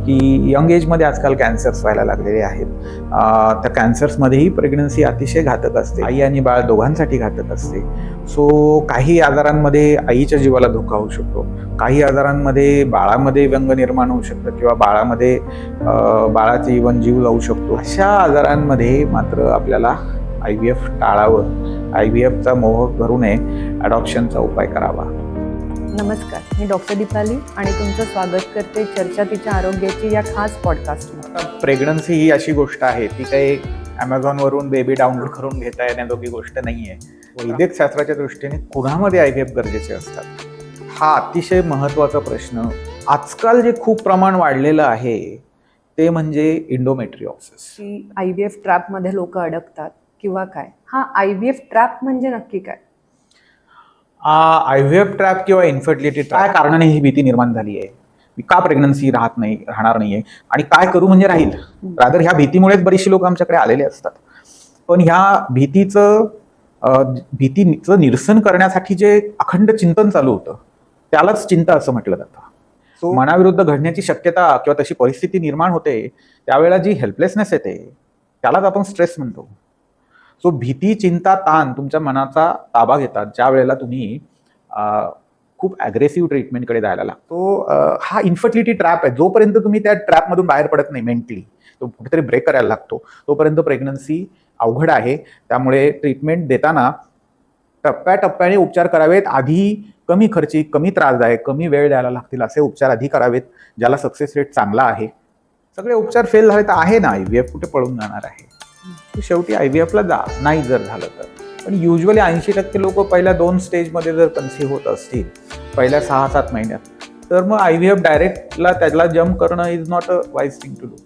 की यंग एजमध्ये आजकाल कॅन्सर्स व्हायला लागलेले आहेत. त्या कॅन्सर्समध्येही प्रेग्नन्सी अतिशय घातक असते, आई आणि बाळ दोघांसाठी घातक असते. सो काही आजारांमध्ये आईच्या जीवाला धोका होऊ शकतो, काही आजारांमध्ये बाळामध्ये व्यंग निर्माण होऊ शकतं किंवा बाळामध्ये बाळाचे इवन जीव जाऊ शकतो. अशा आजारांमध्ये मात्र आपल्याला IVF टाळावं, IVFचा मोह करू नये, अडॉप्शनचा उपाय करावा. नमस्कार, मी डॉक्टर दीपाली आणि तुमचं स्वागत करते चर्चा तिच्या आरोग्याची या खास पॉडकास्टमध्ये. आता प्रेग्नन्सी ही अशी गोष्ट आहे, ती काही ॲमेझॉनवरून बेबी डाउनलोड करून घेता येण्याजोगी गोष्ट नाही आहे. वैद्यक शास्त्राच्या दृष्टीने कुणामध्ये IVF गरजेचे असतात, हा अतिशय महत्त्वाचा प्रश्न. आजकाल जे खूप प्रमाण वाढलेलं आहे ते म्हणजे इंडोमेट्रिओसिस. की IVF ट्रॅपमध्ये लोक अडकतात किंवा काय? हा IVF ट्रॅप म्हणजे नक्की काय? IVF ट्रॅप किंवा इन्फर्टिलिटी ट्रॅप, काय कारणाने ही भीती निर्माण झाली आहे, मी का प्रेग्नन्सी राहणार नाहीये आणि काय करू म्हणजे राहील. रादर ह्या भीतीमुळेच बरीचशी लोक आमच्याकडे आलेले असतात. पण ह्या भीतीचं निरसन करण्यासाठी जे अखंड चिंतन चालू होतं त्यालाच चिंता असं म्हटलं जातं. सो मनाविरुद्ध घडण्याची शक्यता किंवा तशी परिस्थिती निर्माण होते त्यावेळेला जी हेल्पलेसनेस येते त्यालाच आपण स्ट्रेस म्हणतो. सो भीती, चिंता, ताण तुमच्या मनाचा ताबा घेतात ज्या वेळेला तुम्ही खूप ॲग्रेसिव्ह ट्रीटमेंटकडे जायला लागतो. हा इन्फर्टिलिटी ट्रॅप आहे. जोपर्यंत तुम्ही त्या ट्रॅपमधून बाहेर पडत नाही, मेंटली तो कुठेतरी ब्रेक करायला लागतो, तोपर्यंत प्रेग्नन्सी अवघड आहे. त्यामुळे ट्रीटमेंट देताना टप्प्याटप्प्याने उपचार करावेत. आधी कमी खर्ची, कमी त्रासदायक, कमी वेळ द्यायला लागतील असे उपचार आधी करावेत, ज्याला सक्सेस रेट चांगला आहे. सगळे उपचार फेल झाले तर आहे ना IVF, कुठे पळून जाणार आहे. शेवटी IVFला जा, नाही जर झालं तर. पण युजली 80% लोक पहिल्या 2 स्टेजमध्ये जर कन्सीव्ह होत असतील, पहिल्या 6-7 महिन्यात, तर मग IVF डायरेक्टला त्याला जम्प करणं is not a wise thing to do.